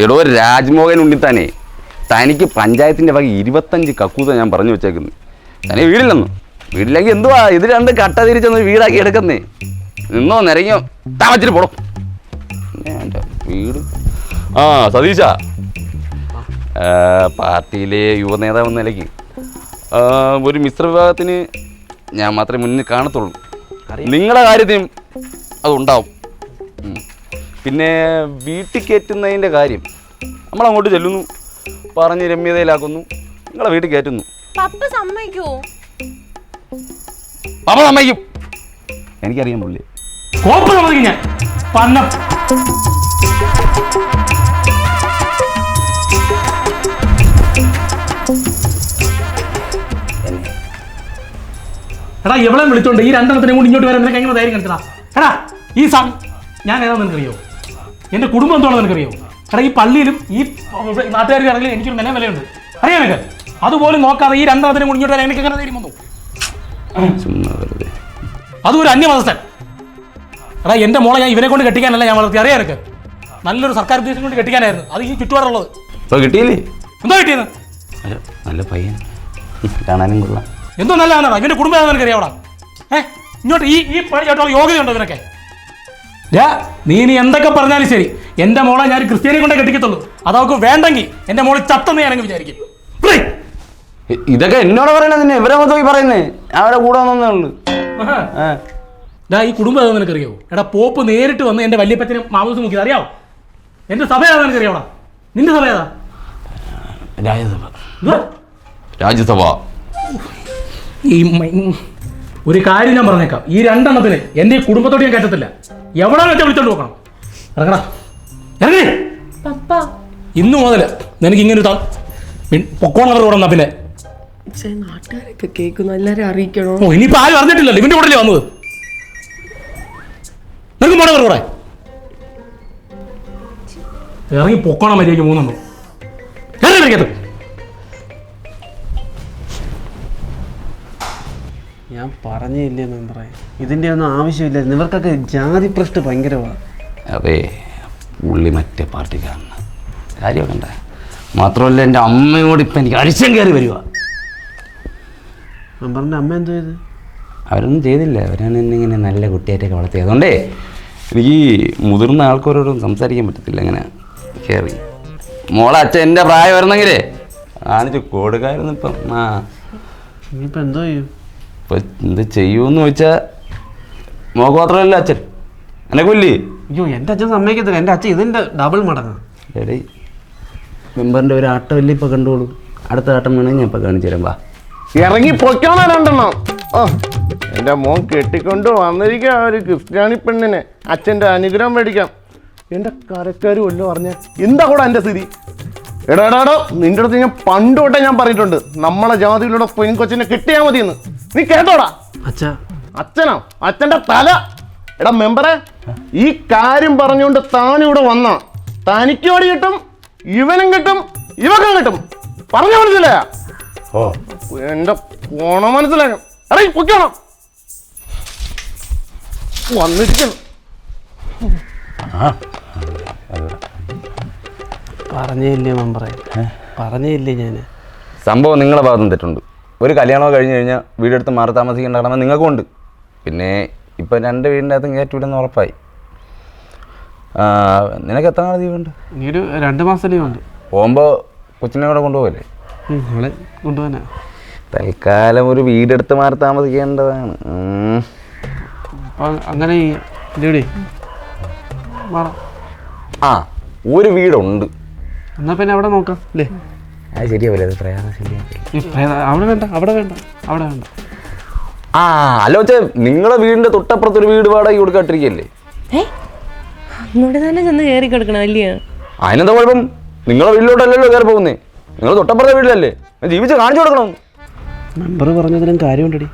എടോ രാജ്മോഹൻ ഉണ്ണിത്താനേ, തനിക്ക് പഞ്ചായത്തിൻ്റെ വക 25 കക്കൂത ഞാൻ പറഞ്ഞു വെച്ചേക്കുന്നു. തനിക്ക് വീടില്ലെന്നു. വീടില്ലെങ്കിൽ എന്തുവാ ഇത് 2 കട്ട തിരിച്ചൊന്ന് വീടാക്കി എടുക്കുന്നേ. നിന്നോ നിരങ്ങിയോ താമസിച്ചിട്ട് പോടോ വീട്. ആ സതീശ, പാർട്ടിയിലെ യുവനേതാവ് എന്ന നിലയ്ക്ക് ഒരു മിശ്ര വിഭാഗത്തിന് ഞാൻ മാത്രമേ മുന്നിൽ കാണത്തുള്ളൂ. നിങ്ങളുടെ കാര്യത്തിനും അതുണ്ടാവും. പിന്നെ വീട്ടിൽ കയറ്റുന്നതിൻ്റെ കാര്യം നമ്മളങ്ങോട്ട് ചെല്ലുന്നു, പറഞ്ഞ് രമ്യതയിലാക്കുന്നു, നിങ്ങളെ വീട്ടിൽ കയറ്റുന്നു. പപ്പ സമ്മതിക്കും. എനിക്കറിയാൻ പുള്ളി ഞാൻ പന്നം. എടാ എവിടെ വിളിച്ചോണ്ട് ഈ 2 എണ്ണത്തിനെ കൊണ്ട് ഇങ്ങോട്ട് വരാൻ നിനക്ക് എങ്ങനെ ധൈര്യം കാണിച്ചടാ? എടാ ഈ ഞാൻ ഏതാ നിനക്കറിയോ? എൻ്റെ കുടുംബം എന്താണെന്ന് നിനക്കറിയോ? എടാ ഈ പള്ളിയിലും ഈ നാട്ടുകാർക്കാണെങ്കിലും എനിക്കൊരു നില വിലയുണ്ട്, അറിയാം നിനക്ക്? അതുപോലും നോക്കാതെ ഈ 2 എണ്ണത്തിനെ കൊണ്ട് ഇങ്ങോട്ട് വരാൻ എനിക്ക് എങ്ങനെ ധൈര്യം വന്നു? അതും ഒരു അന്യമതസ്ഥൻ. എടാ എൻ്റെ മോളെ ഞാൻ ഇവനെ കൊണ്ട് കെട്ടിക്കാനല്ല ഞാൻ വളർത്തി, അറിയാം എനിക്ക്? നല്ലൊരു സർക്കാർ ഉദ്ദേശം കൊണ്ട് കെട്ടിക്കാനായിരുന്നു, അത് ഈ ചുറ്റുപാടുള്ളത്. കിട്ടിയില്ലേ? എന്തോ കിട്ടിയത്? നല്ല പയ്യൻ, കാണാനും കൊള്ളാം. എന്തോ നല്ലതാണോ? ഇവൻ്റെ കുടുംബം നിനക്കറിയാം അവിടെ? ഇങ്ങോട്ട് ഈ പണി ചേട്ടോ യോഗ്യതയുണ്ടോ ഇതിനൊക്കെ? നീ ഇനി എന്തൊക്കെ പറഞ്ഞാലും ശരി, എൻ്റെ മോളെ ഞാൻ ക്രിസ്ത്യാനിയെ കൊണ്ടേ കെട്ടിക്കത്തുള്ളൂ. അതവർക്ക് വേണ്ടെങ്കിൽ എൻ്റെ മോളെ ചത്തെന്ന് ഞാനങ്ങ് വിചാരിക്കും. ഇതൊക്കെ എന്നോട് പറയണ നിന്നെ ഇവരെ മൊത്തം പറയുന്നേ, അവരെ കൂടെ വന്നേ ഉള്ളു. ഈ കുടുംബം ഏതാ നിനക്കറിയോ? എടാ പോപ്പ് നേരിട്ട് വന്ന് എൻ്റെ വല്യപ്പച്ചനെ മാമൂസ് നോക്കിയത് അറിയാവോ? എൻ്റെ സഭ ഏതാ നിനക്കറിയാവടാ? നിന്റെ സഭ ഏതാ? രാജ്യസഭ. ഒരു കാര്യം ഞാൻ പറഞ്ഞേക്കാം, ഈ 2 എണ്ണത്തിന് എൻ്റെ ഈ കുടുംബത്തോട് ഞാൻ കയറ്റത്തില്ല. എവിടെ വെച്ചാൽ വിളിച്ചോണ്ട് നോക്കണം. ഇറങ്ങടാ, ഇറങ്ങി. ഇന്നു മുതൽ നിനക്ക് ഇങ്ങനെ പൊക്കോണവർ ഓടണം. പിന്നെ നാട്ടുകാരൊക്കെ കേൾക്കുന്നു, എല്ലാരും അറിയിക്കണോ? ഓ ഇനിയിപ്പോ ആരും അറിഞ്ഞിട്ടില്ലല്ലോ, ഇവന്റെ കൂടെ വന്നത്. നിനക്ക് പോണവർ കൂടെ ഇറങ്ങി പൊക്കോണം. മര്യാദയ്ക്ക് 3 എണ്ണം ഇറങ്ങിക്കത്ത്. ഞാൻ പറഞ്ഞില്ലേ മെമ്പറെ, ഇതിൻ്റെ ഒന്നും ആവശ്യമില്ലായിരുന്നു. ഇവർക്കൊക്കെ ജാതി പ്രശ്നം ഭയങ്കരമാണ്. അതെ, പുള്ളി മറ്റേ പാർട്ടിക്കാരനാണ്, കാര്യമൊക്കെ ഉണ്ടായി. മാത്രമല്ല എൻ്റെ അമ്മയോട് ഇപ്പം എനിക്ക് അരിശം കയറി വരുക. മെമ്പറിൻ്റെ അമ്മ എന്തോ ചെയ്ത്? അവരൊന്നും ചെയ്തില്ല, അവരാണ് എന്നെ ഇങ്ങനെ നല്ല കുട്ടിയായിട്ടൊക്കെ വളർത്തിയത്. അതുകൊണ്ടേ എനിക്ക് മുതിർന്ന ആൾക്കാരോടും സംസാരിക്കാൻ പറ്റത്തില്ല. ഇങ്ങനെ കയറി മോളെ അച്ഛൻ എൻ്റെ പ്രായം വരുന്നെങ്കിലേ കാണിച്ച് കൊടുക്കായിരുന്നു. ഇപ്പം ഇനിയിപ്പോൾ എന്തോ ചെയ്യും? ഇപ്പം എന്ത് ചെയ്യുമെന്ന് ചോദിച്ചാൽ മോക്ക് മാത്രമല്ല അച്ഛൻ എന്നെ കൊല്ലി. അയ്യോ എൻ്റെ അച്ഛൻ സമ്മതിക്കത്തില്ല. എൻ്റെ അച്ഛൻ ഇതിൻ്റെ ഡബിൾ മടങ്ങാം. എടേ മെമ്പറിൻ്റെ ഒരു ആട്ടമല്ലേ ഇപ്പം കണ്ടോളൂ. അടുത്ത ആട്ടം വേണമെങ്കിൽ ഞാൻ ഇപ്പം കാണിച്ചു തരാം. വാ ഇറങ്ങി പൊയ്ക്കോണോ 2 എണ്ണം. എൻ്റെ മോൻ കെട്ടിക്കൊണ്ട് വന്നിരിക്കുക ഒരു ക്രിസ്ത്യാനി പെണ്ണിനെ അച്ഛൻ്റെ അനുഗ്രഹം മേടിക്കാം. എൻ്റെ കരക്കാരും വല്ലതും പറഞ്ഞ എന്താ കൂടെ എൻ്റെ സ്ഥിതി? എടാടാടോ, നിൻ്റെ അടുത്ത് ഞാൻ പണ്ട് തൊട്ടേ ഞാൻ പറഞ്ഞിട്ടുണ്ട്, നമ്മളെ ജാതിയിലൂടെ പെൺകൊച്ചിനെ കിട്ടിയാൽ മതിയെന്ന്. നീ കേട്ടോടാ? അച്ഛനോ? അച്ഛൻ്റെ തല. എടാ മെമ്പറെ, ഈ കാര്യം പറഞ്ഞുകൊണ്ട് താനിവിടെ വന്ന തനിക്ക് ഓടി കിട്ടും, ഇവനും കിട്ടും, ഇവക്കും കിട്ടും. പറഞ്ഞ മനസ്സിലായ? ഓ എൻ്റെ പോണം മനസ്സിലാക്കണം. എടാ പൊയ്ക്കോണം വന്നിരിക്കണം. പറഞ്ഞില്ലേ മെമ്പറെ, പറഞ്ഞില്ലേ ഞാൻ. സംഭവം നിങ്ങളുടെ ഭാഗത്തും തെറ്റുണ്ട്. ഒരു കല്യാണം കഴിഞ്ഞ് കഴിഞ്ഞാൽ വീടെടുത്ത് മാറി താമസിക്കേണ്ട കടമ നിങ്ങൾക്കും ഉണ്ട്. പിന്നെ ഇപ്പം 2 വീടിൻ്റെ അകത്തും കയറ്റിവിടുന്ന ഉറപ്പായി. നിനക്ക് എത്ര നാൾ ലീവുണ്ട്? ഇനി ഒരു 2 മാസം ലീവുണ്ട്. പോകുമ്പോൾ കൊച്ചിനെ കൂടെ കൊണ്ടുപോകല്ലേ? അവളെ കൊണ്ടുപോകാനാ. തൽക്കാലം ഒരു വീടെടുത്ത് മാറി താമസിക്കേണ്ടതാണ്. അപ്പം അങ്ങനെ ഇല്ലേ മാറാം. ഒരു വീടുണ്ട്. എന്നാൽ പിന്നെ അവിടെ നോക്കാം അല്ലേ? അത് ശരിയാവില്ല, അത് പ്രയാസം ശരിയാവില്ല. അവിടെ വേണ്ട, അവിടെ വേണ്ട, അവിടെ വേണ്ട. അല്ല വെച്ചാൽ നിങ്ങളുടെ വീടിൻ്റെ തൊട്ടപ്പുറത്തൊരു വീട് വാടകയ്ക്ക് കൊടുക്കാട്ടിരിക്കല്ലേ? അങ്ങോട്ട് തന്നെ ചെന്ന് കയറി കൊടുക്കണം അല്ലയോ? അതിനെന്താ കുഴപ്പം? നിങ്ങളുടെ വീട്ടിലോട്ടല്ലല്ലോ കയറി പോകുന്നേ, നിങ്ങൾ തൊട്ടപ്പുറത്തെ വീട്ടിലല്ലേ, ജീവിച്ച് കാണിച്ചു കൊടുക്കണം. മെമ്പർ പറഞ്ഞതിലും കാര്യമുണ്ടടി,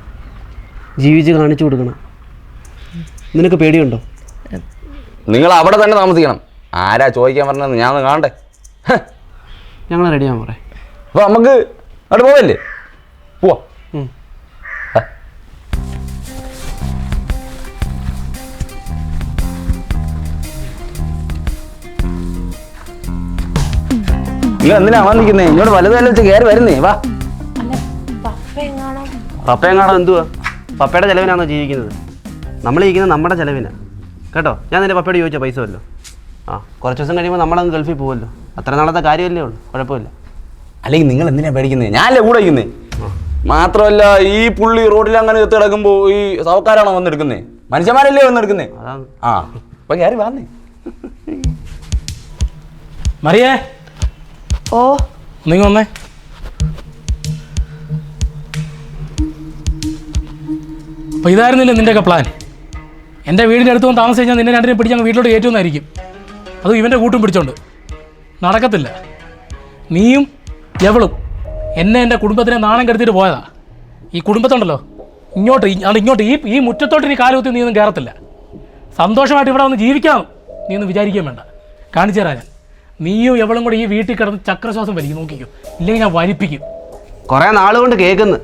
ജീവിച്ച് കാണിച്ചു കൊടുക്കണം. നിനക്ക് പേടിയുണ്ടോ? നിങ്ങൾ അവിടെ തന്നെ താമസിക്കണം. ആരാ ചോദിക്കാൻ പറഞ്ഞത്? ഞാൻ കാണണ്ടേ? ഞങ്ങൾ റെഡിയാൻ പറയാം. അപ്പോൾ നമുക്ക് അവിടെ പോവല്ലേ? പോവാ. നിങ്ങൾ എന്തിനാ വന്നിരിക്കുന്നേ? ഇങ്ങോട്ട് വലുതല്ല വെച്ച് കയറി വരുന്നേ. വാ. അല്ല പപ്പ എങ്ങാണോ? പപ്പയെങ്ങാണോ എന്തുവാ? പപ്പയുടെ ചിലവിനാണോ ജീവിക്കുന്നത്? നമ്മൾ ജീവിക്കുന്നത് നമ്മുടെ ചിലവിനാണ് കേട്ടോ. ഞാൻ നിന്റെ പപ്പയോട് ചോദിച്ചോ പൈസ വല്ലോ? ആ, കുറച്ച് ദിവസം കഴിയുമ്പോൾ നമ്മളങ്ങ് ഗൾഫിൽ പോകുമല്ലോ. അത്ര നാളത്തെ കാര്യമല്ലേ ഉള്ളൂ, കുഴപ്പമില്ല. അല്ലെങ്കിൽ നിങ്ങൾ എന്തിനാ പേടിക്കുന്നത്? ഞാനല്ലേ കൂടെ ഇരിക്കുന്നേ. മാത്രമല്ല ഈ പുള്ളി റോഡിൽ അങ്ങനെ എത്തി കിടക്കുമ്പോൾ ഈ സൗക്കാരാണോ വന്നെടുക്കുന്നേ? മനുഷ്യന്മാരല്ലേ വന്നെടുക്കുന്നേ? അതാണ്. ആ അപ്പൊ കയറി വന്നേ. മറിയേ, ഓ നിങ്ങൾ വന്നേ. അപ്പൊ ഇതായിരുന്നില്ല നിന്റെയൊക്കെ പ്ലാൻ? എൻ്റെ വീടിൻ്റെ അടുത്ത് വന്ന് താമസിച്ച് കഴിഞ്ഞാൽ നിന്നെ രണ്ടിനെ പിടിച്ച് അങ്ങ് വീട്ടിലോട്ട് കയറ്റുമെന്നായിരിക്കും. അതും ഇവൻ്റെ കൂട്ടും പിടിച്ചോണ്ട്. നടക്കത്തില്ല. നീയും എവളും എന്നെ എൻ്റെ കുടുംബത്തിനെ നാണം കെടുത്തിട്ട് പോയതാ. ഈ കുടുംബത്തുണ്ടല്ലോ ഇങ്ങോട്ട് ഈ മുറ്റത്തോട്ട് ഇനി കാലുകുത്തി നീ ഒന്നും കയറത്തില്ല. സന്തോഷമായിട്ട് ഇവിടെ വന്ന് ജീവിക്കാം നീ ഒന്നും വിചാരിക്കുകയും വേണ്ട. കാണിച്ചു തരാം ഞാൻ. നീയും എവളും കൂടെ ഈ വീട്ടിൽ കിടന്ന് ചക്രശ്വാസം വലിക്കും, നോക്കിക്കോ. ഇല്ലെങ്കിൽ ഞാൻ വലിപ്പിക്കും. കുറേ നാളുകൊണ്ട് കേൾക്കുന്നു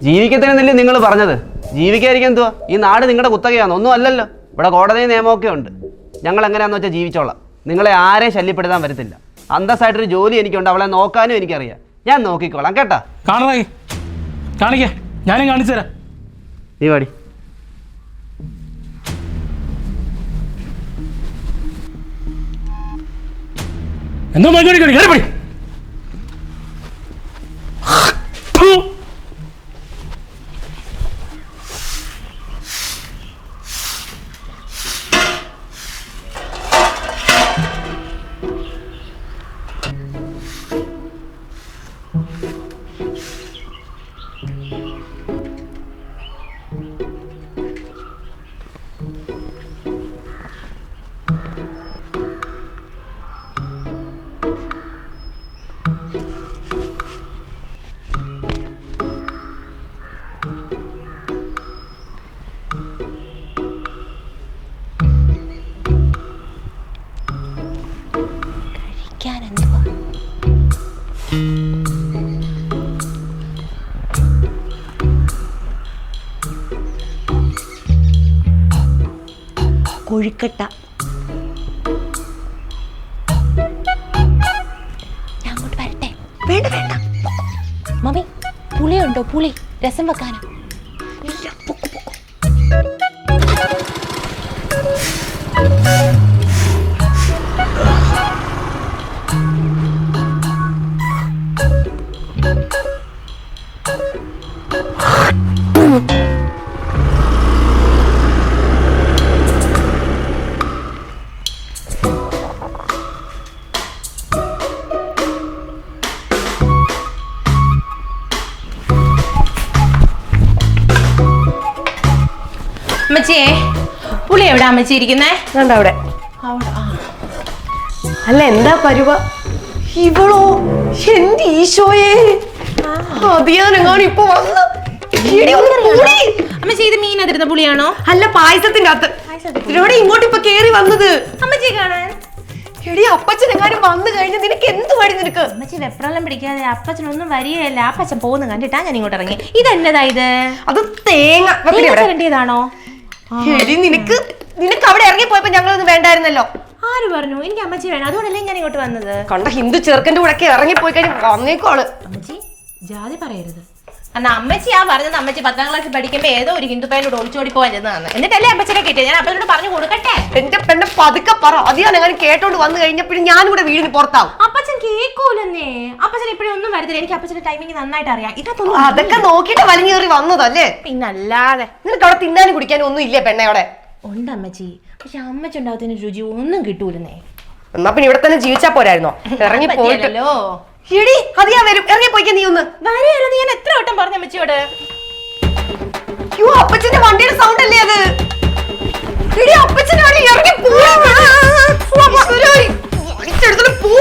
ജീവിക്കത്തിനെന്നല്ലേ നിങ്ങൾ പറഞ്ഞത്. ജീവിക്കാതിരിക്കാൻ എന്തുവാ? ഈ നാട് നിങ്ങളുടെ കുത്തകയാണ്, ഒന്നും അല്ലല്ലോ. ഇവിടെ കോടതി നിയമമൊക്കെ ഉണ്ട്. ഞങ്ങൾ എങ്ങനെയാണെന്ന് വെച്ചാൽ ജീവിച്ചോളാം. നിങ്ങളെ ആരെയും ശല്യപ്പെടുത്താൻ വരത്തില്ല. അന്തസ്സായിട്ടൊരു ജോലി എനിക്കുണ്ട്, അവളെ നോക്കാനും എനിക്കറിയാം. ഞാൻ നോക്കിക്കോളാം കേട്ടാ. കാണണേ, കാണിക്കേ, ഞാനും കാണിച്ചു തരാം. നീ പാടി. എന്തോ മതി കയറി. കൊഴുക്കട്ട. ഞാൻ അങ്ങോട്ട് വരട്ടെ? വേണ്ട വേണ്ട. മമ്മി പുളിയുണ്ടോ? പുളി രസം വെക്കാനോ? ഇല്ല, പൊക്കോ പൊക്കോ. അമ്മച്ചിയെ, പുളി എവിടെ അമ്മച്ചി ഇരിക്കുന്നേ? അവിടെ. അല്ല എന്താ പരുവ? ഇവളോ? എന്റെ ഈശോയെ, അതിയാനെങ്ങാനും ഇപ്പൊ വന്ന്. അമ്മച്ചി ഇത് മീനതിരുന്ന പുളിയാണോ? അല്ല, പായസത്തിന്റെ അകത്ത്. ഇതിലൂടെ ഇങ്ങോട്ട് ഇപ്പൊ കേറി വന്നത് അമ്മച്ചി കാണാൻ. എടി, അപ്പച്ചനെങ്ങാനും വന്നു കഴിഞ്ഞ നിനക്ക് എന്ത് പടി നിനക്ക്? അമ്മച്ചി വെപ്രാളം പിടിക്കാതെ. അപ്പച്ചനൊന്നും വരികയല്ല. അപ്പച്ചൻ പോകുന്ന കണ്ടിട്ടാ ഞാൻ ഇങ്ങോട്ട് ഇറങ്ങി. ഇതെന്നതാ ഇത്? അത് തേങ്ങ വേണ്ടിയതാണോ? എടി, നിനക്ക് അവിടെ ഇറങ്ങി പോയപ്പോ ഞങ്ങളൊന്നും വേണ്ടായിരുന്നല്ലോ. ആര് പറഞ്ഞു? എനിക്ക് അമ്മച്ചി വേണം, അതുകൊണ്ടല്ലേ ഞാൻ ഇങ്ങോട്ട് വന്നത്. കണ്ട ഹിന്ദു ചെറുക്കന്റെ കൂടെ ഒക്കെ ഇറങ്ങി പോയി കഴിഞ്ഞ് വന്നേക്കോള്. അമ്മച്ചി ജാതി പറയരുത്. എന്നാ അമ്മച്ചിയാ പറഞ്ഞത്. അമ്മച്ചി 10ാം ക്ലാസ്സിൽ പഠിക്കുമ്പോ ഏതോ ഒരു ഹിന്ദു പയ്യനോട് ഒളിച്ചോടി പോകാൻ ചെന്നതാണ്. എന്നിട്ടല്ലേ അമ്മച്ചിനെ കിട്ടിയത്. ഞാൻ അപ്പനോട് പറഞ്ഞു കൊടുക്കട്ടെ? എന്റെ പെണ്ണെ പതുക്കെ പറ. അതിയാനെങ്ങാനും കേട്ടോണ്ട് വന്നു കഴിഞ്ഞപ്പോഴും ഞാനും കൂടെ വീടിന് പുറത്താവും. അപ്പച്ചൻ കേൾക്കൂലെന്നേ. അപ്പച്ചൻ ഇപ്പോഴും ഒന്നും വരുന്നില്ല. എനിക്ക് അപ്പച്ചന്റെ ടൈമിങ് നന്നായിട്ട് അറിയാം. ഇതൊന്നും അതൊക്കെ നോക്കിട്ട് വലിഞ്ഞേറി വന്നതല്ലേ. പിന്നല്ലാതെ. നിനക്ക് അവിടെ തിന്നാനും കുടിക്കാനും ഒന്നും ഇല്ലേ പെണ്ണയോടെ? ഉണ്ട് അമ്മച്ചി, പക്ഷെ അമ്മച്ചി ഉണ്ടാകത്തിന് രുചി ഒന്നും കിട്ടൂലെന്നേ. എന്നാ പിന്നെ ഇവിടെ തന്നെ ജീവിച്ചാ പോരായിരുന്നോ? ഇറങ്ങി പോയിട്ടല്ലോ. എടി, അതിയാ വരും. ഇറങ്ങി പോയിക്കാ നീ ഒന്ന്. വരെയല്ലോ. നീ ഞാൻ എത്ര വട്ടം പറഞ്ഞു അമ്മച്ചിയോട്? യോ, അപ്പച്ചന്റെ വണ്ടിയുടെ സൗണ്ട് അല്ലേ അത്? എടി, അപ്പച്ചന്റെ വണ്ടി ഇറങ്ങി പോവാ.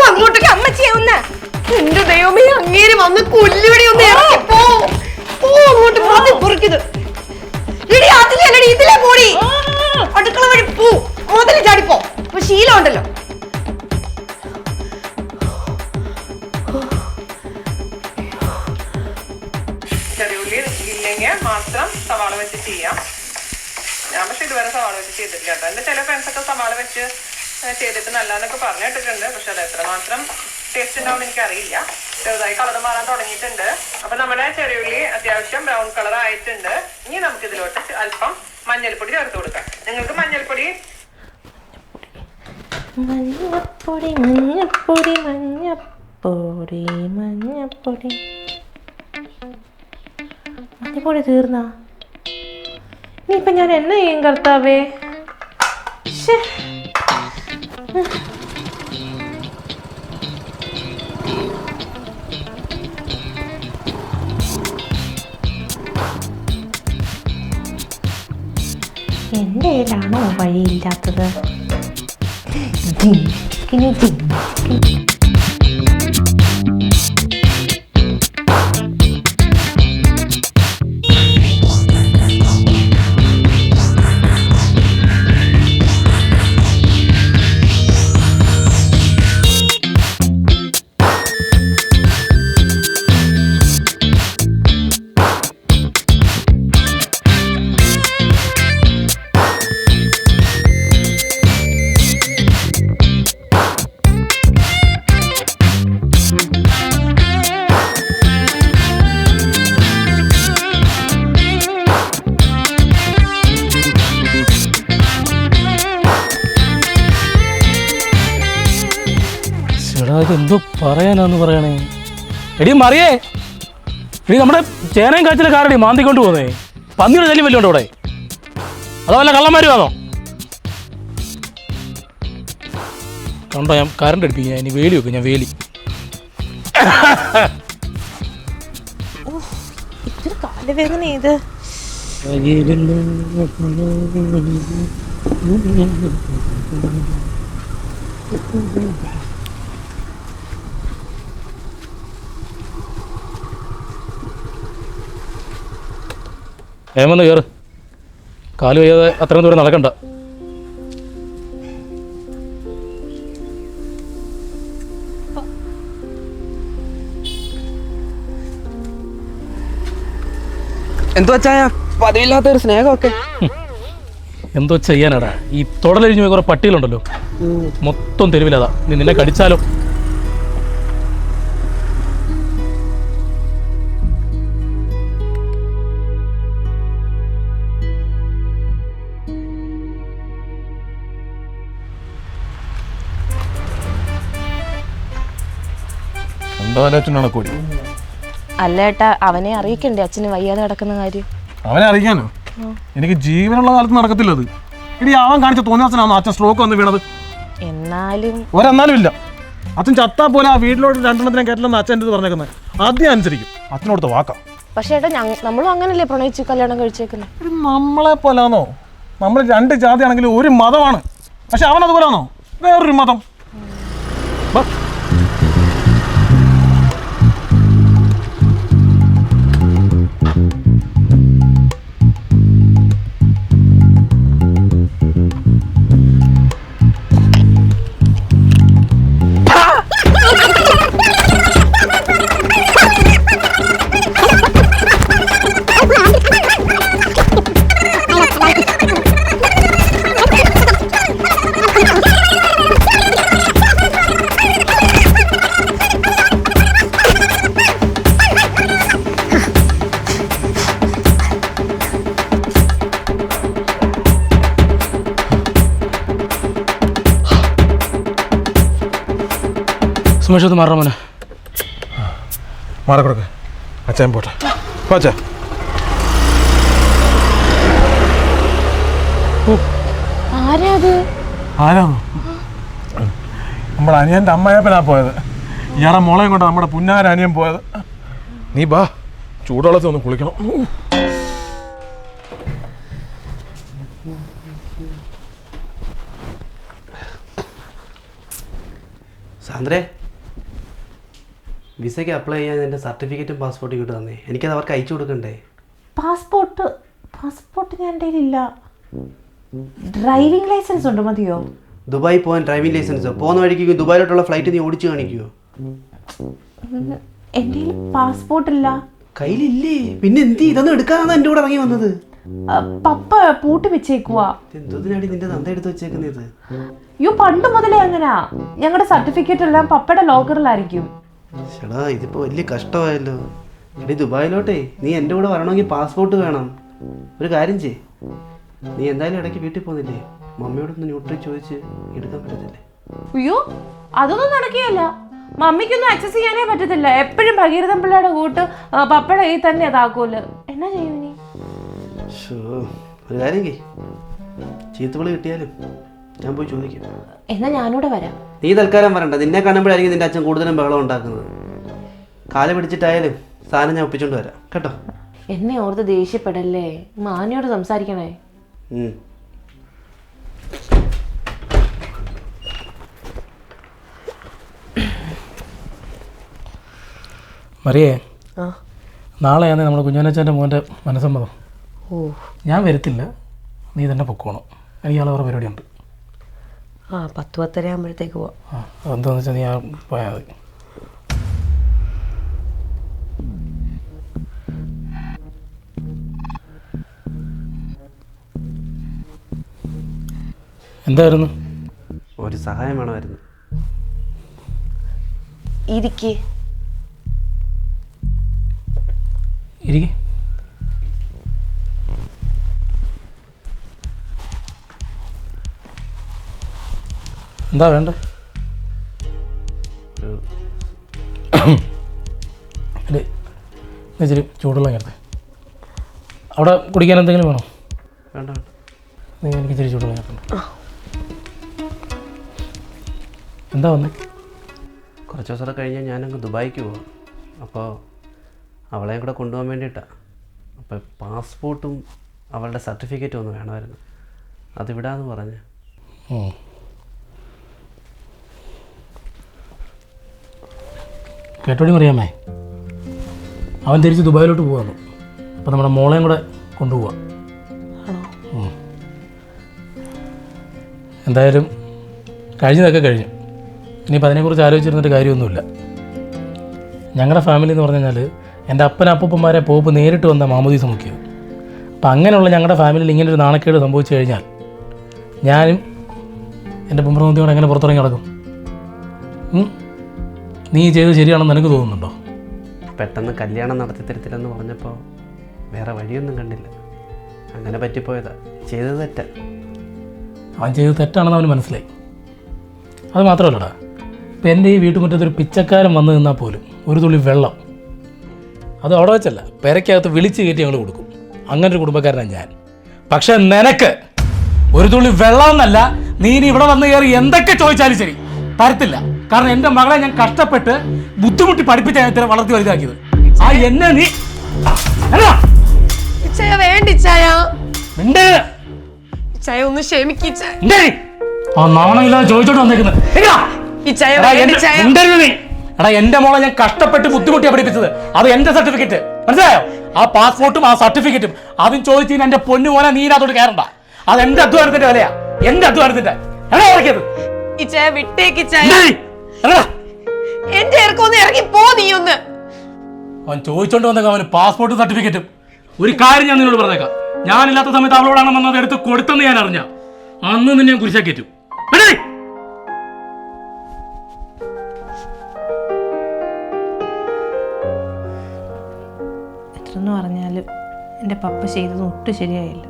അങ്ങോട്ടേക്ക് അമ്മച്ചിയെ ഒന്ന്. എന്റെ ദൈവമേ, അങ്ങേര് വന്ന് കൊല്ലുവിടെ ഒന്ന് ഇറങ്ങി പോ. അങ്ങോട്ട് പൊറിക്കത്. എടി, അതിലല്ലടി ഇതിലെ പോടി. അടുക്കള വഴി പോ. മുതല് ചാടിപ്പോ. ശീലം ഉണ്ടല്ലോ. ചെറിയുള്ളി ഇല്ലെങ്കിൽ മാത്രം സവാള വെച്ച് ചെയ്യാം. ഞാൻ പക്ഷെ ഇതുവരെ സവാള വെച്ച് ചെയ്തിട്ടില്ല കേട്ടോ. എൻ്റെ ചില ഫ്രണ്ട്സൊക്കെ സവാള വെച്ച് ചെയ്തിട്ട് നല്ലതെന്നൊക്കെ പറഞ്ഞിട്ടിട്ടുണ്ട്. പക്ഷെ അത് എത്രമാത്രം ടേസ്റ്റ് ഉണ്ടാവും എനിക്കറിയില്ല. ചെറുതായി കളർ മാറാൻ തുടങ്ങിയിട്ടുണ്ട്. അപ്പൊ നമ്മുടെ ചെറിയുള്ളി അത്യാവശ്യം ബ്രൗൺ കളർ ആയിട്ടുണ്ട്. ഇനി നമുക്ക് ഇതിലോട്ട് അല്പം മഞ്ഞൾപ്പൊടി ചേർത്ത് കൊടുക്കാം. നിങ്ങൾക്ക് മഞ്ഞൾപ്പൊടി മഞ്ഞപ്പൊടി മഞ്ഞപ്പൊടി മഞ്ഞപ്പൊടി മഞ്ഞപ്പൊടി മഞ്ഞപ്പൊടി തീർന്നാ? ഇനിയിപ്പൊ ഞാൻ എന്നാ ചെയ്യും കർത്താവേ? ശ്ശേ. എൻ്റെ കയ്യിലാണോ വഴിയില്ലാത്തത്? എന്തോ പറയാനാന്ന് പറയണേ? എടി മറിയേ, എടി നമ്മുടെ ചേനയും കാച്ചിലെ കാരടി മാന്തിക്കൊണ്ട് പോകുന്നേ. പന്നിയുടെ ശല്യം വല്ലതും ഉണ്ടോ ഇവിടെ? അതോ വല്ല കള്ളന്മാരുമാണോ? കണ്ടോ, ഞാൻ കറണ്ട് അടിപ്പിക്കും. ഇനി വേലി വെക്കും, ഞാൻ വേലി. കാലുവേദന ഇത്. ഏമന്ന് കയറ്. കാല് വയ്യാതെ അത്രയും ദൂരം നടക്കണ്ട. എന്തോ വെച്ചായ പതിവില്ലാത്തൊരു സ്നേഹമൊക്കെ. എന്തോ ചെയ്യാനാടാ, ഈ തുടലരിഞ്ഞു പോയി കുറെ പട്ടികളുണ്ടല്ലോ, മൊത്തം തെരുവിലതാ. നീ നിന്നെ കടിച്ചാലോ? കോടി അല്ല ഏട്ടാ, അവനെ അറിയിക്കണ്ടേ അച്ഛന് വയ്യാതെ കിടക്കുന്ന കാര്യം? അവനെ അറിയിക്കാനോ? എനിക്ക് ജീവനുള്ള കാലത്ത് നടക്കത്തില്ലത്. ഇനി അവൻ കാണിച്ച തോന്നിയാസനാണോ അച്ഛൻ സ്ട്രോക്ക് വന്ന് വീണത്? എന്നാലും ഇല്ല. അച്ഛൻ ചത്താ പോലെ ആ വീട്ടിലോട്ട് രണ്ടെണ്ണത്തിനെ കയറ്റില്ലെന്ന് അച്ഛൻ എൻ്റെ പറഞ്ഞേക്കുന്നത്. ആദ്യം അനുസരിക്കും. അച്ഛനോടുത്ത് വാക്കാം. പക്ഷേ ഏട്ടാ, നമ്മളും അങ്ങനല്ലേ പ്രണയിച്ച് കല്യാണം കഴിച്ചേക്കുന്നത്? നമ്മളെ പോലാണോ? നമ്മൾ രണ്ട് ജാതി ആണെങ്കിലും ഒരു മതമാണ്. പക്ഷെ അവൻ അതുപോലാണോ? വേറൊരു മതം. സുമേഷ് മാറാ മോനെ. മാറക്കൊടുക്ക. അച്ഛൻ പോട്ടെ. അച്ഛാ ആരാ? നമ്മുടെ അനിയൻ്റെ അമ്മയപ്പനാ പോയത്. ഇയാളെ മോളെയും കൊണ്ട് നമ്മുടെ പുന്നാര അനിയൻ പോയത്. നീ ബാ, ചൂടുവെള്ളത്തിൽ ഒന്ന് കുളിക്കണം. സാന്ദ്രേ, വിസയ്ക്ക് അപ്ലൈ ചെയ്യാൻ എൻ്റെ സർട്ടിഫിക്കറ്റും പാസ്പോർട്ടും ഇങ്ങോട്ട് തന്നേ. എനിക്കത് അവർക്ക് അയച്ചു കൊടുക്കണ്ടേ? പാസ്പോർട്ട് ഞാൻ എൻ്റെ കയ്യിലില്ല. ഡ്രൈവിംഗ് ലൈസൻസ് ഉണ്ട്, മതിയോ? ദുബായി പോകാൻ ഡ്രൈവിംഗ് ലൈസൻസോ? പോകുന്ന വഴിക്ക് ദുബായിലോട്ടുള്ള ഫ്ലൈറ്റ് നീ ഓടിച്ചു കാണിക്കുമോ? എൻ്റെ കയ്യിൽ പാസ്പോർട്ട് ഇല്ല. കയ്യിലില്ലേ? പിന്നെ എന്ത് ഇതൊന്നും എടുക്കാനാണ് എൻ്റെ കൂടെ ഇറങ്ങി വന്നത്? പപ്പ പൂട്ടി വെച്ചേക്കുവാ. എന്തിനാടി നിന്റെ തന്ത എടുത്ത് വെച്ചേക്കുന്നത്? യോ പണ്ട് മുതലേ അങ്ങനാ. ഞങ്ങളുടെ സർട്ടിഫിക്കറ്റ് എല്ലാം പപ്പയുടെ ലോക്കറിലായിരിക്കും. ചേടാ ഇതിപ്പോ വലിയ കഷ്ടമായല്ലോ. എടി ദുബായിലോട്ടേ നീ എൻ്റെ കൂടെ വരണമെങ്കിൽ പാസ്പോർട്ട് വേണം. ഒരു കാര്യം ചെയ്, നീ എന്തായാലും ഇടയ്ക്ക് വീട്ടിൽ പോകുന്നില്ലേ, മമ്മിയോടൊന്ന് ന്യൂട്രി ചോദിച്ച് എടുക്കാൻ പറ്റത്തില്ലേ? അയ്യോ അതൊന്നും നടക്കുകയല്ല. മമ്മിക്കൊന്നും ആക്സസ് ചെയ്യാനേ പറ്റത്തില്ല. എപ്പോഴും ഭഗീരഥൻ പിള്ളയുടെ കൂട്ട് പപ്പയുടെ കയ്യിൽ തന്നെ അതാക്കൂല്. എന്നാ ചെയ്യും നീ? ഒരു കാര്യം ചെയ്, ചീത്തവിളി കിട്ടിയാലും ഞാൻ പോയി ചോദിക്കാം. എന്നാ ഞാനൂടെ വരാം. നീ തൽക്കാലം വരണ്ട, നിന്നെ കാണുമ്പോഴായിരിക്കും നിന്റെ അച്ഛൻ കൂടുതലും ബഹളം ഉണ്ടാക്കുന്നത്. കാല് പിടിച്ചിട്ടായാലും സാധനം ഞാൻ ഒപ്പിച്ചോണ്ട് വരാം കേട്ടോ. എന്നെ ഓർത്ത് ദേഷ്യപ്പെടല്ലേ, മാനിയോട് സംസാരിക്കണേ. മറിയേ, നാളെയാണ് നമ്മുടെ കുഞ്ഞനച്ചാൻ്റെ മോൻ്റെ മനസ്സമ്മതം. ഞാൻ വരത്തില്ല, നീ തന്നെ പൊക്കോണം. എനിക്ക് നാളെ വേറെ പരിപാടിയുണ്ട്. 10-10:30 ആകുമ്പോഴത്തേക്ക് പോവാം. അതെന്താണെന്ന് വെച്ചാൽ നീ പോയാൽ മതി. എന്തായിരുന്നു? ഒരു സഹായം വേണമായിരുന്നു. ഇരിക്കേ. ഇരിക്കെ. എന്താ വേണ്ട? അല്ലേ ഇച്ചിരി ചൂടുള്ള നേരത്തെ അവിടെ കുടിക്കാൻ എന്തെങ്കിലും വേണോ? വേണ്ട വേണ്ട, നീ എനിക്ക് ഇച്ചിരി ചൂടുള്ള നേരത്തുണ്ട്. എന്താ വന്നേ? കുറച്ച് ദിവസം കഴിഞ്ഞാൽ ഞാനങ്ങ് ദുബായിക്ക് പോവാം. അപ്പോൾ അവളെയും കൂടെ കൊണ്ടുപോകാൻ വേണ്ടിയിട്ടാണ്. അപ്പോൾ പാസ്പോർട്ടും അവളുടെ സർട്ടിഫിക്കറ്റും ഒന്ന് വേണമായിരുന്നു. അതിവിടാന്ന് പറഞ്ഞ്. കേട്ടോടി അറിയാമേ, അവൻ തിരിച്ച് ദുബായിലോട്ട് പോവാന്നു. അപ്പോൾ നമ്മുടെ മോളെയും കൂടെ കൊണ്ടുപോവാം. എന്തായാലും കഴിഞ്ഞതൊക്കെ കഴിഞ്ഞു. ഇനിയിപ്പോൾ അതിനെക്കുറിച്ച് ആലോചിച്ചിരുന്നിട്ട് കാര്യമൊന്നുമില്ല. ഞങ്ങളുടെ ഫാമിലി എന്ന് പറഞ്ഞു കഴിഞ്ഞാൽ എൻ്റെ അപ്പനപ്പൂപ്പന്മാരെ പോപ്പ് നേരിട്ട് വന്ന മാമോദീസ മുക്കിയത്. അപ്പം അങ്ങനെയുള്ള ഞങ്ങളുടെ ഫാമിലിയിൽ ഇങ്ങനൊരു നാണക്കേട് സംഭവിച്ചു കഴിഞ്ഞാൽ ഞാനും എൻ്റെ പുമ്പ്രമൂത്തിയോടെ എങ്ങനെ പുറത്തിറങ്ങി നടക്കും? നീ ചെയ്തത് ശരിയാണെന്ന് എനിക്ക് തോന്നുന്നുണ്ടോ? പെട്ടെന്ന് കല്യാണം നടത്തി തരത്തില്ലെന്ന് പറഞ്ഞപ്പോൾ വേറെ വഴിയൊന്നും കണ്ടില്ല, അങ്ങനെ പറ്റിപ്പോയതാ. ചെയ്തത് തെറ്റാ. അവൻ ചെയ്തത് തെറ്റാണെന്ന് അവന് മനസ്സിലായി. അത് മാത്രമല്ലടാ, ഇപ്പം എൻ്റെ ഈ വീട്ടുമുറ്റത്തൊരു പിച്ചക്കാരൻ വന്നു നിന്നാൽ പോലും ഒരു തുള്ളി വെള്ളം അത് അവിടെ വെച്ചല്ല, പെരയ്ക്കകത്ത് വിളിച്ച് കയറ്റി ഞങ്ങൾ കൊടുക്കും. അങ്ങനെ ഒരു കുടുംബക്കാരനാണ് ഞാൻ. പക്ഷെ നിനക്ക് ഒരു തുള്ളി വെള്ളം എന്നല്ല, നീ ഇനി ഇവിടെ വന്ന് കയറി എന്തൊക്കെ ചോദിച്ചാലും ശരി തരത്തില്ല. കാരണം എൻ്റെ മകളെ ഞാൻ കഷ്ടപ്പെട്ട് ബുദ്ധിമുട്ടി പഠിപ്പിച്ച ഞാൻ ഇത്ര വളർത്തി വലുതാക്കിയത്. ആ എന്നെ നീ ഒന്ന് ക്ഷമിക്കിച്ച. ആ നാണമില്ലാതെ ചോദിച്ചോണ്ട് വന്നേക്കുന്നത്. എടാ എന്റെ മോളെ ഞാൻ കഷ്ടപ്പെട്ട് ബുദ്ധിമുട്ടിയാ പഠിപ്പിച്ചത്. അത് എന്റെ സർട്ടിഫിക്കറ്റ്, മനസ്സിലായോ? ആ പാസ്പോർട്ടും ആ സർട്ടിഫിക്കറ്റും അതും ചോദിച്ചു എന്റെ പൊന്നു പോലെ നീ അതോട് കയറണ്ട. അത് എന്റെ അധ്വാനത്തിന്റെ വിലയാ, എന്റെ അധ്വാനത്തിന്റെ. എടാ ഇറക്കിയത് എന്റെ ഇറക്കൊന്ന് ഇറങ്ങി പോ നീ ഒന്ന്. അവൻ ചോദിച്ചോണ്ട് വന്നേക്കാം അവന് പാസ്പോർട്ടും സർട്ടിഫിക്കറ്റും. ഒരു കാര്യം ഞാൻ നിന്നോട് പറഞ്ഞേക്കാം, ഞാനില്ലാത്ത സമയത്ത് അവളോടാണ് വന്നത് എടുത്ത് കൊടുത്തെന്ന് ഞാൻ അറിഞ്ഞ അന്ന് നിന്നെ ഞാൻ കുരിശാക്കേറ്റു. എത്രയെന്ന് പറഞ്ഞാലും എൻ്റെ പപ്പ ചെയ്തത് ഒട്ടും ശരിയായില്ല.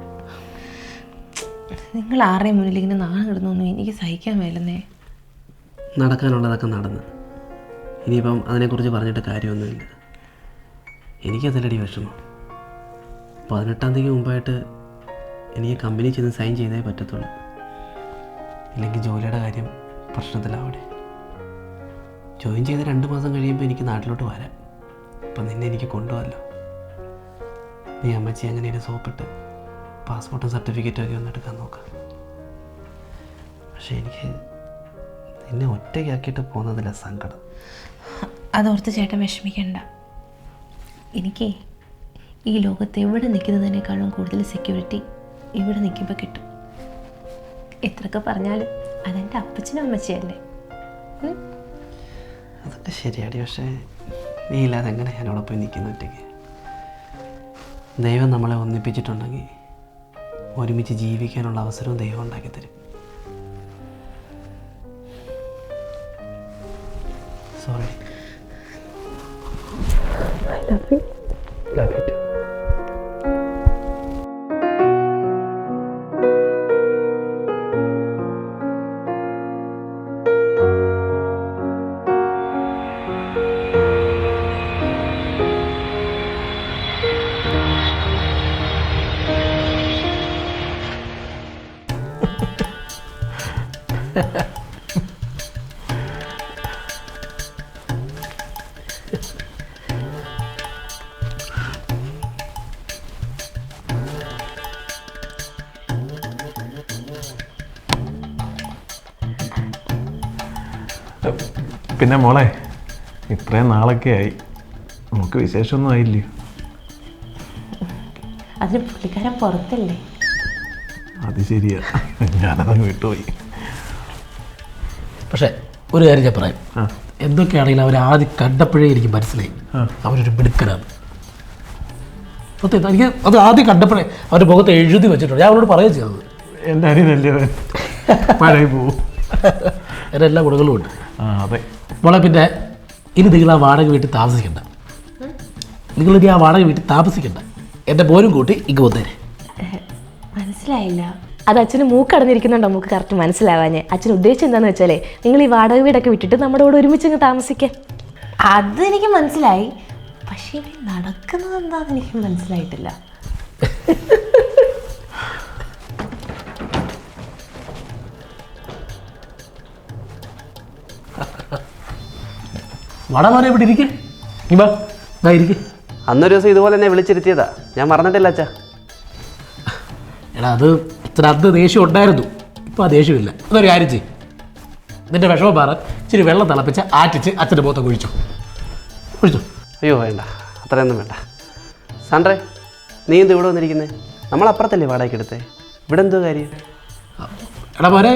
നിങ്ങൾ ആരുടെയും മുന്നിൽ ഇങ്ങനെ നാണം കിടന്നൊന്നും എനിക്ക് സഹിക്കാൻ മേലെന്നേ. നടക്കാനുള്ളതൊക്കെ നടന്ന് ഇനിയിപ്പം അതിനെക്കുറിച്ച് പറഞ്ഞിട്ട് കാര്യമൊന്നുമില്ല. എനിക്കതിലടി വിഷമം. 18-ാം തീയതിക്ക് മുമ്പായിട്ട് എനിക്ക് കമ്പനി ചെന്ന് സൈൻ ചെയ്തേ പറ്റത്തുള്ളൂ. ഇല്ലെങ്കിൽ ജോലിയുടെ കാര്യം പ്രശ്നത്തിലാവട്ടെ. ജോയിൻ ചെയ്ത് 2 മാസം കഴിയുമ്പോൾ എനിക്ക് നാട്ടിലോട്ട് വരാം. അപ്പം നിന്നെ എനിക്ക് കൊണ്ടുപോകാമല്ലോ. നീ അമ്മച്ചി അങ്ങനെ സോപ്പിട്ട് പാസ്പോർട്ടും സർട്ടിഫിക്കറ്റും ഒക്കെ ഒന്ന് എടുക്കാൻ നോക്കാം. പക്ഷേ എനിക്ക് നിന്നെ ഒറ്റയ്ക്കാക്കിയിട്ട് പോകുന്നതില്ല സങ്കടം. അതോർത്ത് ചേട്ടൻ വിഷമിക്കണ്ട. എനിക്ക് ഈ ലോകത്ത് എവിടെ നിൽക്കുന്നതിനേക്കാളും കൂടുതൽ സെക്യൂരിറ്റി ഇവിടെ നിൽക്കുമ്പോൾ കിട്ടും. എത്രയൊക്കെ പറഞ്ഞാലും അതെൻ്റെ അപ്പച്ചനും അമ്മച്ചിയല്ലേ. അതൊക്കെ ശരിയാടി, പക്ഷേ നീ ഇല്ലാതെ എങ്ങനെ ഞാനവിടെ പോയി നിൽക്കുന്ന ഒറ്റയ്ക്ക്? ദൈവം നമ്മളെ ഒന്നിപ്പിച്ചിട്ടുണ്ടെങ്കിൽ ഒരുമിച്ച് ജീവിക്കാനുള്ള അവസരവും ദൈവം ഉണ്ടാക്കി തരും. സോറി. Love you too. പിന്നെ മോളെ, ഇത്രയും നാളൊക്കെ ആയി, നമുക്ക് വിശേഷമൊന്നും ആയില്ലയോ? അതിന് പുള്ളിക്കാരൻ പുറത്തല്ലേ? അത് ശരിയാ, ഞാനതങ്ങ് വിട്ടുപോയി. പക്ഷേ ഒരു കാര്യം ഞാൻ പറയാം, എന്തൊക്കെയാണെങ്കിലും അവർ ആദ്യം കണ്ടപ്പോഴേ എനിക്ക് മനസ്സിലായി അവരൊരു മിടുക്കനാണ്. സത്യം, എനിക്ക് അത് ആദ്യം കണ്ടപ്പോഴേ അവരുടെ മുഖത്ത് എഴുതി വെച്ചിട്ടുണ്ട്. ഞാൻ അവരോട് പറയുകയും ചെയ്തത് എൻ്റെ അനിയനല്ലേ അവൻ, പഴയ പോവും. എൻ്റെ എല്ലാ ഗുണങ്ങളും ഉണ്ട്. അതെ മോളെ, പിന്നെ ഇനി നിങ്ങൾ ആ വാടക വീട്ടിൽ താമസിക്കണ്ട. നിങ്ങളിനി ആ വാടക വീട്ടിൽ താമസിക്കണ്ട. എൻ്റെ പോരും കൂട്ടി ഇങ്ങ് വന്നേരെ. മനസ്സിലായില്ല. അത് അച്ഛന് മൂക്കടഞ്ഞിരിക്കുന്നുണ്ടോ? നമുക്ക് കറക്റ്റ് മനസ്സിലാവാഞ്ഞേ. അച്ഛൻ ഉദ്ദേശിച്ചത് എന്താണെന്ന് വെച്ചാലേ, നിങ്ങൾ ഈ വാടക വീടൊക്കെ വിട്ടിട്ട് നമ്മുടെ കൂടെ ഒരുമിച്ചങ്ങ് താമസിക്കാൻ. അതെനിക്ക് മനസ്സിലായി. പക്ഷേ നടക്കുന്നത് എന്താണെന്ന് എനിക്ക് മനസ്സിലായിട്ടില്ല. വടമാരെ ഇവിടെ ഇരിക്കേ, ഇരിക്കേ. അന്നൊരു ദിവസം ഇതുപോലെ തന്നെ വിളിച്ചിരുത്തിയതാ, ഞാൻ മറന്നിട്ടില്ല അച്ഛാ. എടാ, അത് ഇത്ര അന്ന് ദേഷ്യം ഉണ്ടായിരുന്നു, ഇപ്പോൾ ആ ദേഷ്യമില്ല. അതൊരു കാര്യം ചെയ്യും, നിന്റെ വിഷമം മാറാൻ ഇച്ചിരി വെള്ളം തിളപ്പിച്ച് ആറ്റിച്ച് അച്ഛൻ്റെ മുഖത്തൊക്കെ ഒഴിച്ചു. അയ്യോ വേണ്ട, അത്രയൊന്നും വേണ്ട. സാൻഡ്രേ, നീ എന്ത് ഇവിടെ വന്നിരിക്കുന്നത്? നമ്മളപ്പുറത്തല്ലേ വാടകയ്ക്ക് എടുത്തേ, ഇവിടെ എന്തോ കാര്യം? എടാ മോനെ,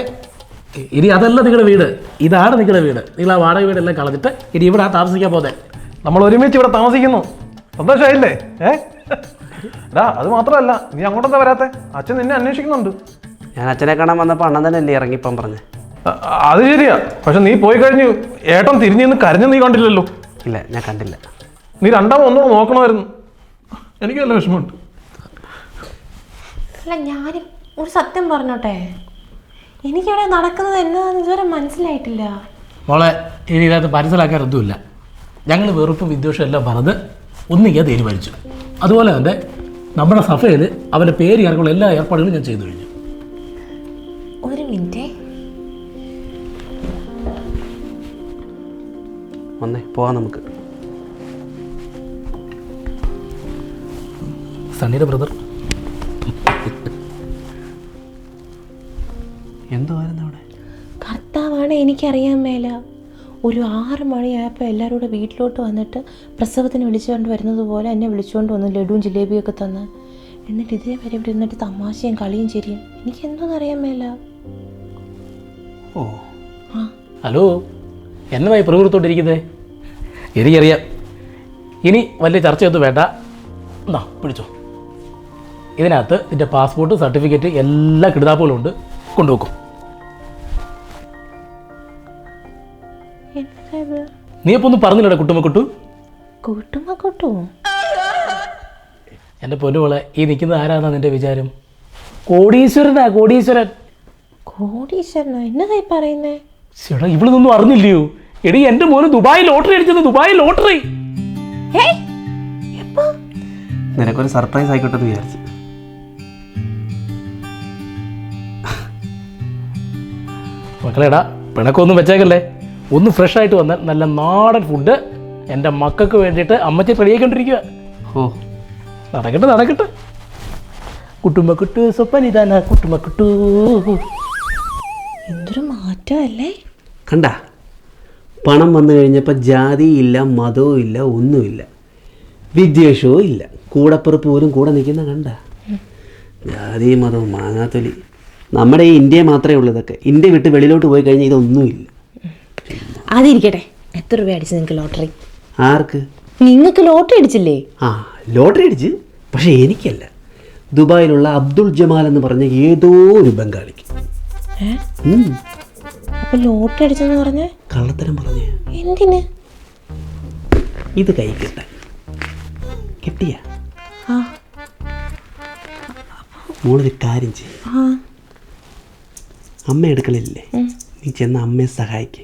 ഇനി അതല്ല നിങ്ങളുടെ വീട്, ഇതാണ് നിങ്ങളുടെ വീട്. നിങ്ങൾ ആ വാടക വീടെല്ലാം കളഞ്ഞിട്ട് ഇനി ഇവിടെ താമസിക്കാൻ പോകുന്നത്. നമ്മൾ ഒരുമിച്ച് ഇവിടെ താമസിക്കുന്നു. സന്തോഷമായില്ലേ? അത് മാത്രമല്ല, നീ അങ്ങോട്ടെന്താ വരാത്തെ? അച്ഛൻ നിന്നെ അന്വേഷിക്കുന്നുണ്ട്. ഞാൻ അച്ഛനെ കാണാൻ വന്നപ്പോൾ അണ്ണൻ തന്നെ അല്ലേ ഇറങ്ങിപ്പം പറഞ്ഞേ? അത് ശരിയാ, പക്ഷെ നീ പോയി കഴിഞ്ഞു ഏട്ടൻ തിരിഞ്ഞു നിന്ന് കരഞ്ഞു നീ കണ്ടില്ലല്ലോ. ഇല്ല, ഞാൻ കണ്ടില്ല. നീ ഒന്നുകൂടെ നോക്കണമായിരുന്നു. എനിക്ക് നല്ല വിഷമമുണ്ട്. അല്ല, ഞാൻ ഒരു സത്യം പറഞ്ഞോട്ടെ, എനിക്കിവിടെ നടക്കുന്നത് എന്താണെന്ന് ഇതുവരെ മനസ്സിലായിട്ടില്ല. മോളെ, ഇനി ഇതിനകത്ത് മനസ്സിലാക്കാനൊന്നുമില്ല. ഞങ്ങൾ വെറുപ്പും വിദ്വേഷം എല്ലാം പറഞ്ഞ് ഒന്നിക്കാൻ തീരുമാനിച്ചു. അതുപോലെ തന്നെ നമ്മുടെ സഭയിൽ അവൻ്റെ പേര് ഇറങ്ങുള്ള എല്ലാ ഏർപ്പാടുകളും ഞാൻ ചെയ്തു കഴിഞ്ഞു. ഒരു മിനിറ്റ്, വന്നേ പോവാം നമുക്ക്. സണ്ണിയുടെ ബ്രദർ എന്തുവായിരുന്നു അവിടെ? കർത്താവാണ്, എനിക്കറിയാൻ മേല. ഒരു 6 മണിയായപ്പോൾ എല്ലാവരും കൂടെ വീട്ടിലോട്ട് വന്നിട്ട് പ്രസവത്തിന് വിളിച്ചുകൊണ്ട് വരുന്നത് പോലെ എന്നെ വിളിച്ചുകൊണ്ട് വന്ന് ലഡുവും ജിലേബിയൊക്കെ തന്ന്, എന്നിട്ട് ഇതേവരെ ഇവിടെ ഇരുന്നിട്ട് തമാശയും കളിയും ചിരിയും. എനിക്ക് എന്തോന്നറിയാൻ മേല. ഓ, ഹലോ, എന്നതായി പ്രവൃത്തോണ്ടിരിക്കുന്നത്? എനിക്കറിയാം. ഇനി വലിയ ചർച്ചയൊന്നും വേണ്ട. എന്നാ പിടിച്ചോ, ഇതിനകത്ത് നിൻ്റെ പാസ്പോർട്ട്, സർട്ടിഫിക്കറ്റ്, എല്ലാ കിടുതാപ്പുകളും ഉണ്ട്, കൊണ്ടുവെക്കും. നീ അപ്പോൾ ഒന്നും പറഞ്ഞില്ലടാ കുട്ടുമ്മക്കുട്ടു? കൂട്ടുമ്മക്കുട്ടു? എൻ്റെ പൊന്നുമോളെ, ഈ നിൽക്കുന്നത് ആരാന്നാ നിൻ്റെ വിചാരം? കോടീശ്വരനാ, കോടീശ്വരൻ. കോടീശ്വരനോ? എന്നതായി പറയുന്നേ? ചേട്ടാ, ഇവളൊന്നും അറിഞ്ഞില്ലയോ? എടി, എൻ്റെ മോന് ദുബായ് ലോട്ടറി അടിച്ചത്, ദുബായ് ലോട്ടറി. നിനക്കൊരു സർപ്രൈസ് ആയിക്കോട്ടെ എന്ന് വിചാരിച്ചു. മക്കളെടാ, പിണക്കൊന്നും വെച്ചേക്കല്ലേ. ഒന്ന് ഫ്രഷ് ആയിട്ട് വന്നാൽ നല്ല നാടൻ ഫുഡ് എൻ്റെ മക്കൾക്ക് വേണ്ടിയിട്ട് അമ്മച്ചി റെഡിയാക്കിക്കൊണ്ടിരിക്കുക. ഓ, നടക്കട്ടെ നടക്കട്ടെ. കുട്ടുമ്മക്കുട്ടു സ്വപ്പനിതാന കുട്ടുമ്മക്കുട്ടു. എന്തൊരു മാറ്റമല്ലേ? കണ്ട, പണം വന്നു കഴിഞ്ഞപ്പോൾ ജാതിയില്ല, മതവും ഇല്ല, ഒന്നുമില്ല, വിദ്വേഷവും ഇല്ല, കൂടപ്പിറപ്പ് പോലും കൂടെ നിൽക്കുന്ന കണ്ട. ജാതി മതവും മാങ്ങാത്തൊലി. നമ്മുടെ ഈ ഇന്ത്യ മാത്രമേ ഉള്ളൂ ഇതൊക്കെ. ഇന്ത്യ വിട്ട് വെളിയിലോട്ട് പോയി കഴിഞ്ഞാൽ ഇതൊന്നുമില്ല. അതിരിക്കട്ടെ, എത്ര രൂപ അടിച്ചു നിങ്ങൾക്ക് ലോട്ടറി? ആർക്ക്? നിങ്ങൾക്ക് ലോട്ടറി അടിച്ചില്ലേ? ആ, ലോട്ടറി അടിച്ച്, പക്ഷെ എനിക്കല്ല. ദുബായിലുള്ള അബ്ദുൾ ജമാൽ എന്ന് പറഞ്ഞ ഏതോ ഒരു ബംഗാളിക്ക്. അപ്പൊ ലോട്ടറി അടിച്ചെന്ന് പറഞ്ഞ കള്ളത്തരം പറഞ്ഞ എന്തിന്? ഇത് കൈ കിട്ടാൻ കിട്ടിയ മോളൊരു കാര്യം ചെയ്യും. അമ്മ എടുക്കലില്ലേ, നീ ചെന്ന് അമ്മയെ സഹായിക്ക്.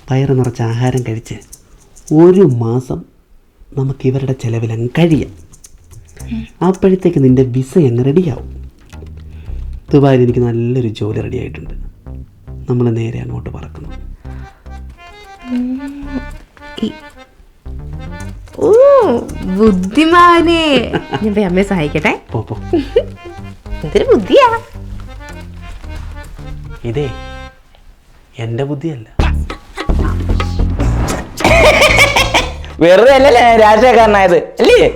വയറ് നിറച്ച് ആഹാരം കഴിച്ച് 1 മാസം നമുക്ക് ഇവരുടെ ചിലവിലങ്ങ് കഴിയാം. അപ്പോഴത്തേക്ക് നിൻ്റെ വിസ അങ്ങ് റെഡിയാവും. ദുബായിൽ എനിക്ക് നല്ലൊരു ജോലി റെഡി ആയിട്ടുണ്ട്. നമ്മൾ നേരെ അങ്ങോട്ട് പറക്കണം. ഓ ബുദ്ധിമാനെ, ഞാൻ പോയി അമ്മയെ സഹായിക്കട്ടെ. പോ. എന്തൊരു ബുദ്ധിയാ. ഇതേ എൻ്റെ ബുദ്ധിയല്ല. വെറുതെ അല്ലല്ലേ രാഷ്ട്രീയക്കാരനായത് അല്ലേ?